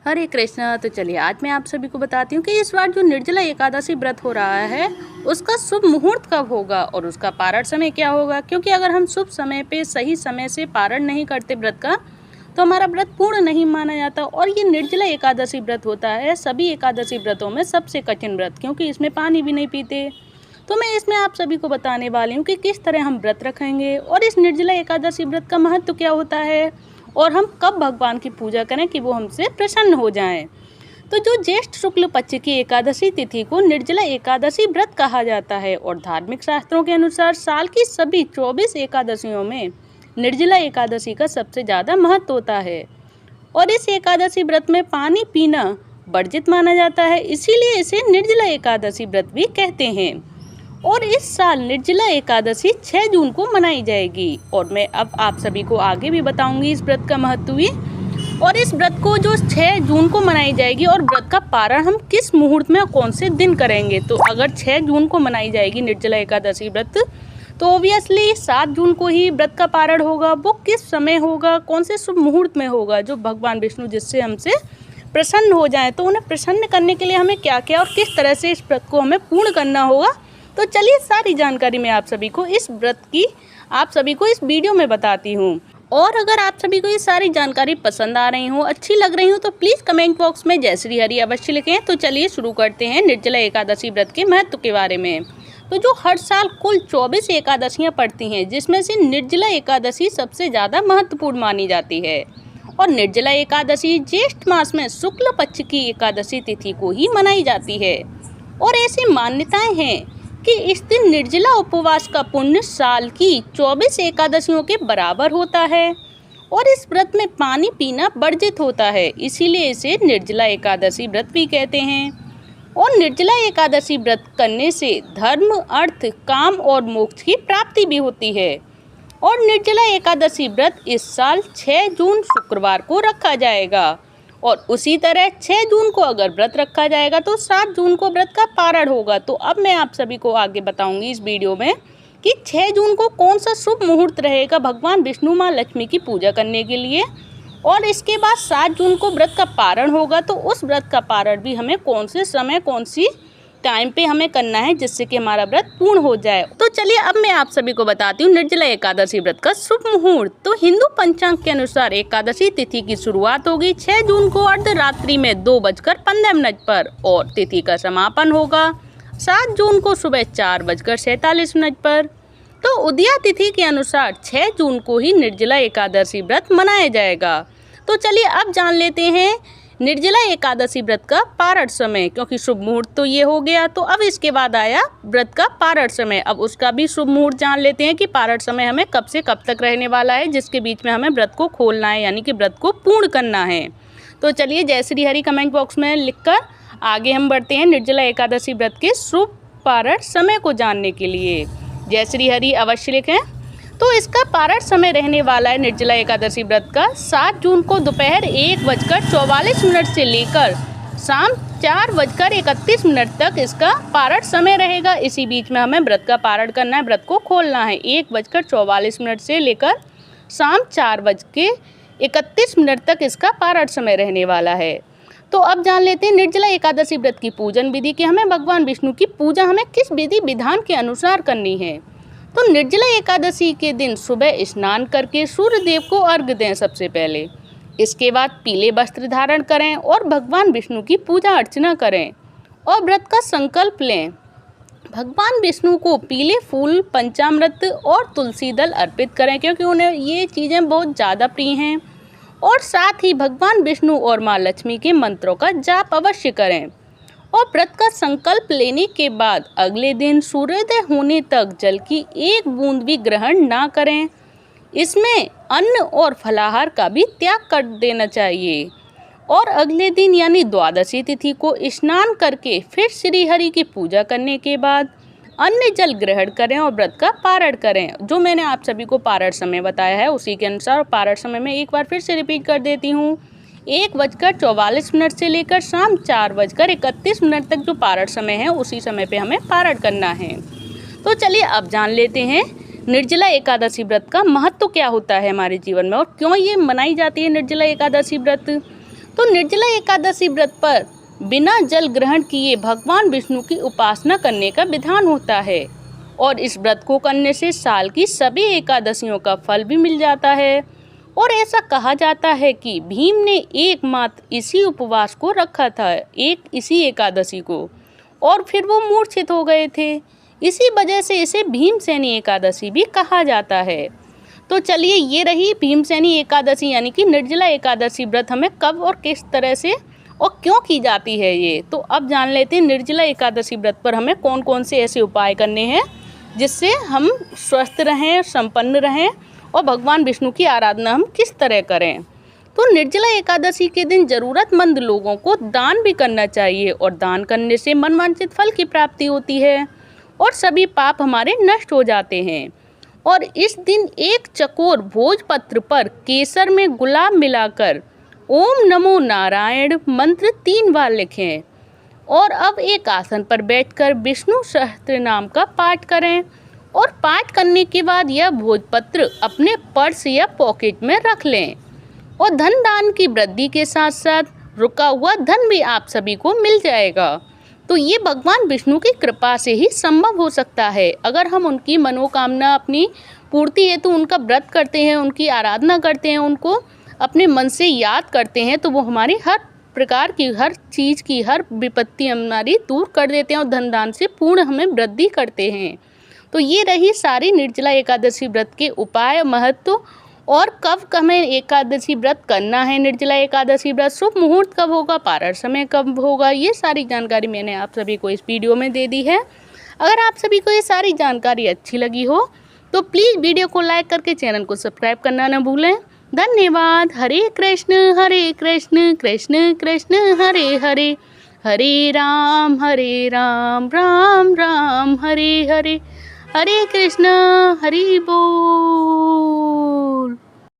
हरे कृष्णा। तो चलिए आज मैं आप सभी को बताती हूँ कि इस बार जो निर्जला एकादशी व्रत हो रहा है उसका शुभ मुहूर्त कब होगा और उसका पारण समय क्या होगा। क्योंकि अगर हम शुभ समय पे सही समय से पारण नहीं करते व्रत का तो हमारा व्रत पूर्ण नहीं माना जाता। और ये निर्जला एकादशी व्रत होता है सभी एकादशी व्रतों में सबसे कठिन व्रत, क्योंकि इसमें पानी भी नहीं पीते। तो मैं इसमें आप सभी को बताने वाली हूँ कि किस तरह हम व्रत रखेंगे और इस निर्जला एकादशी व्रत का महत्व क्या होता है और हम कब भगवान की पूजा करें कि वो हमसे प्रसन्न हो जाएं। तो जो ज्येष्ठ शुक्ल पक्ष की एकादशी तिथि को निर्जला एकादशी व्रत कहा जाता है और धार्मिक शास्त्रों के अनुसार साल की सभी 24 एकादशियों में निर्जला एकादशी का सबसे ज़्यादा महत्व होता है। और इस एकादशी व्रत में पानी पीना वर्जित माना जाता है, इसीलिए इसे निर्जला एकादशी व्रत भी कहते हैं। और इस साल निर्जला एकादशी 6 जून को मनाई जाएगी और मैं अब आप सभी को आगे भी बताऊंगी इस व्रत का महत्व भी। और इस व्रत को जो 6 जून को मनाई जाएगी और व्रत का पारण हम किस मुहूर्त में कौन से दिन करेंगे। तो अगर 6 जून को मनाई जाएगी निर्जला एकादशी व्रत तो ऑब्वियसली 7 जून को ही व्रत का पारण होगा। वो किस समय होगा, कौन से शुभ मुहूर्त में होगा जो भगवान विष्णु जिससे हमसे प्रसन्न हो जाए। तो उन्हें प्रसन्न करने के लिए हमें क्या क्या और किस तरह से इस व्रत को हमें पूर्ण करना होगा। तो चलिए सारी जानकारी मैं आप सभी को इस व्रत की आप सभी को इस वीडियो में बताती हूँ। और अगर आप सभी को ये सारी जानकारी पसंद आ रही हो, अच्छी लग रही हो तो प्लीज़ कमेंट बॉक्स में जय श्री हरि अवश्य लिखें। तो चलिए शुरू करते हैं निर्जला एकादशी व्रत के महत्व के बारे में। तो जो हर साल कुल 24 एकादशियाँ पड़ती हैं जिसमें से निर्जला एकादशी सबसे ज़्यादा महत्वपूर्ण मानी जाती है। और निर्जला एकादशी ज्येष्ठ मास में शुक्ल पक्ष की एकादशी तिथि को ही मनाई जाती है। और ऐसी मान्यताएं हैं कि इस दिन निर्जला उपवास का पुण्य साल की 24 एकादशियों के बराबर होता है। और इस व्रत में पानी पीना वर्जित होता है, इसीलिए इसे निर्जला एकादशी व्रत भी कहते हैं। और निर्जला एकादशी व्रत करने से धर्म, अर्थ, काम और मोक्ष की प्राप्ति भी होती है। और निर्जला एकादशी व्रत इस साल 6 जून शुक्रवार को रखा जाएगा और उसी तरह 6 जून को अगर व्रत रखा जाएगा तो 7 जून को व्रत का पारण होगा। तो अब मैं आप सभी को आगे बताऊंगी इस वीडियो में कि 6 जून को कौन सा शुभ मुहूर्त रहेगा भगवान विष्णु माँ लक्ष्मी की पूजा करने के लिए। और इसके बाद 7 जून को व्रत का पारण होगा, तो उस व्रत का पारण भी हमें कौन से समय कौन सी टाइम पे हमें करना है जिससे कि हमारा व्रत पूर्ण हो जाए। तो चलिए अब मैं आप सभी को बताती हूँ निर्जला एकादशी व्रत का शुभ मुहूर्त। तो हिंदू पंचांग के अनुसार एकादशी तिथि की शुरुआत होगी 6 जून को अर्धरात्रि में 2:15 पर और तिथि का समापन होगा 7 जून को सुबह 4:47 पर। तो उदया तिथि के अनुसार 6 जून को ही निर्जला एकादशी व्रत मनाया जाएगा। तो चलिए अब जान लेते हैं निर्जला एकादशी व्रत का पारण समय, क्योंकि शुभ मुहूर्त तो ये हो गया। तो अब इसके बाद आया व्रत का पारण समय। अब उसका भी शुभ मुहूर्त जान लेते हैं कि पारण समय हमें कब से कब तक रहने वाला है, जिसके बीच में हमें व्रत को खोलना है, यानी कि व्रत को पूर्ण करना है। तो चलिए जय श्री हरि कमेंट बॉक्स में लिखकर आगे हम बढ़ते हैं निर्जला एकादशी व्रत के शुभ पारण समय को जानने के लिए। जय श्री हरि अवश्य लिखें। तो इसका पारण समय रहने वाला है निर्जला एकादशी व्रत का 7 जून को दोपहर 1:44 से लेकर शाम 4:31 तक इसका पारण समय रहेगा। इसी बीच में हमें व्रत का पारण करना है, व्रत को खोलना है। 1:44 से लेकर शाम 4:31 तक इसका पारण समय रहने वाला है। तो अब जान लेते हैं निर्जला एकादशी व्रत की पूजन विधि कि हमें भगवान विष्णु की पूजा हमें किस विधि विधान के अनुसार करनी है। तो निर्जला एकादशी के दिन सुबह स्नान करके सूर्य देव को अर्घ्य दें सबसे पहले। इसके बाद पीले वस्त्र धारण करें और भगवान विष्णु की पूजा अर्चना करें और व्रत का संकल्प लें। भगवान विष्णु को पीले फूल, पंचामृत और तुलसी दल अर्पित करें, क्योंकि उन्हें ये चीज़ें बहुत ज़्यादा प्रिय हैं। और साथ ही भगवान विष्णु और माँ लक्ष्मी के मंत्रों का जाप अवश्य करें। और व्रत का संकल्प लेने के बाद अगले दिन सूर्योदय होने तक जल की एक बूंद भी ग्रहण ना करें। इसमें अन्न और फलाहार का भी त्याग कर देना चाहिए। और अगले दिन यानी द्वादशी तिथि को स्नान करके फिर श्री हरि की पूजा करने के बाद अन्न जल ग्रहण करें और व्रत का पारण करें। जो मैंने आप सभी को पारण समय बताया है उसी के अनुसार पारण समय में एक बार फिर से रिपीट कर देती हूँ। 1:44 से लेकर शाम 4:31 तक जो पारण समय है उसी समय पे हमें पारण करना है। तो चलिए अब जान लेते हैं निर्जला एकादशी व्रत का महत्व क्या होता है हमारे जीवन में और क्यों ये मनाई जाती है निर्जला एकादशी व्रत। तो निर्जला एकादशी व्रत पर बिना जल ग्रहण किए भगवान विष्णु की उपासना करने का विधान होता है और इस व्रत को करने से साल की सभी एकादशियों का फल भी मिल जाता है। और ऐसा कहा जाता है कि भीम ने एकमात्र इसी उपवास को रखा था, इसी एकादशी को, और फिर वो मूर्छित हो गए थे। इसी वजह से इसे भीमसेनी एकादशी भी कहा जाता है। तो चलिए, ये रही भीमसेनी एकादशी यानी कि निर्जला एकादशी व्रत हमें कब और किस तरह से और क्यों की जाती है ये। तो अब जान लेते हैं निर्जला एकादशी व्रत पर हमें कौन कौन से ऐसे उपाय करने हैं जिससे हम स्वस्थ रहें, संपन्न रहें और भगवान विष्णु की आराधना हम किस तरह करें। तो निर्जला एकादशी के दिन ज़रूरतमंद लोगों को दान भी करना चाहिए और दान करने से मनवांछित फल की प्राप्ति होती है और सभी पाप हमारे नष्ट हो जाते हैं। और इस दिन एक चकोर भोजपत्र पर केसर में गुलाब मिलाकर ओम नमो नारायण मंत्र 3 बार लिखें और अब एक आसन पर बैठकर विष्णु सहस्त्र नाम का पाठ करें और पाठ करने के बाद यह भोजपत्र अपने पर्स या पॉकेट में रख लें और धन दान की वृद्धि के साथ साथ रुका हुआ धन भी आप सभी को मिल जाएगा। तो ये भगवान विष्णु की कृपा से ही संभव हो सकता है। अगर हम उनकी मनोकामना अपनी पूर्ति हेतु उनका व्रत करते हैं, उनकी आराधना करते हैं, उनको अपने मन से याद करते हैं, तो वो हमारी हर प्रकार की, हर चीज़ की, हर विपत्ति हमारी दूर कर देते हैं और धन दान से पूर्ण हमें वृद्धि करते हैं। तो ये रही सारी निर्जला एकादशी व्रत के उपाय, महत्व और कब हमें एकादशी व्रत करना है। निर्जला एकादशी व्रत शुभ मुहूर्त कब होगा, पारण समय कब होगा, ये सारी जानकारी मैंने आप सभी को इस वीडियो में दे दी है। अगर आप सभी को ये सारी जानकारी अच्छी लगी हो तो प्लीज़ वीडियो को लाइक करके चैनल को सब्सक्राइब करना न भूलें। धन्यवाद। हरे कृष्ण कृष्ण कृष्ण हरे हरे, हरे राम राम राम हरे हरे, हरे कृष्ण हरि बोल।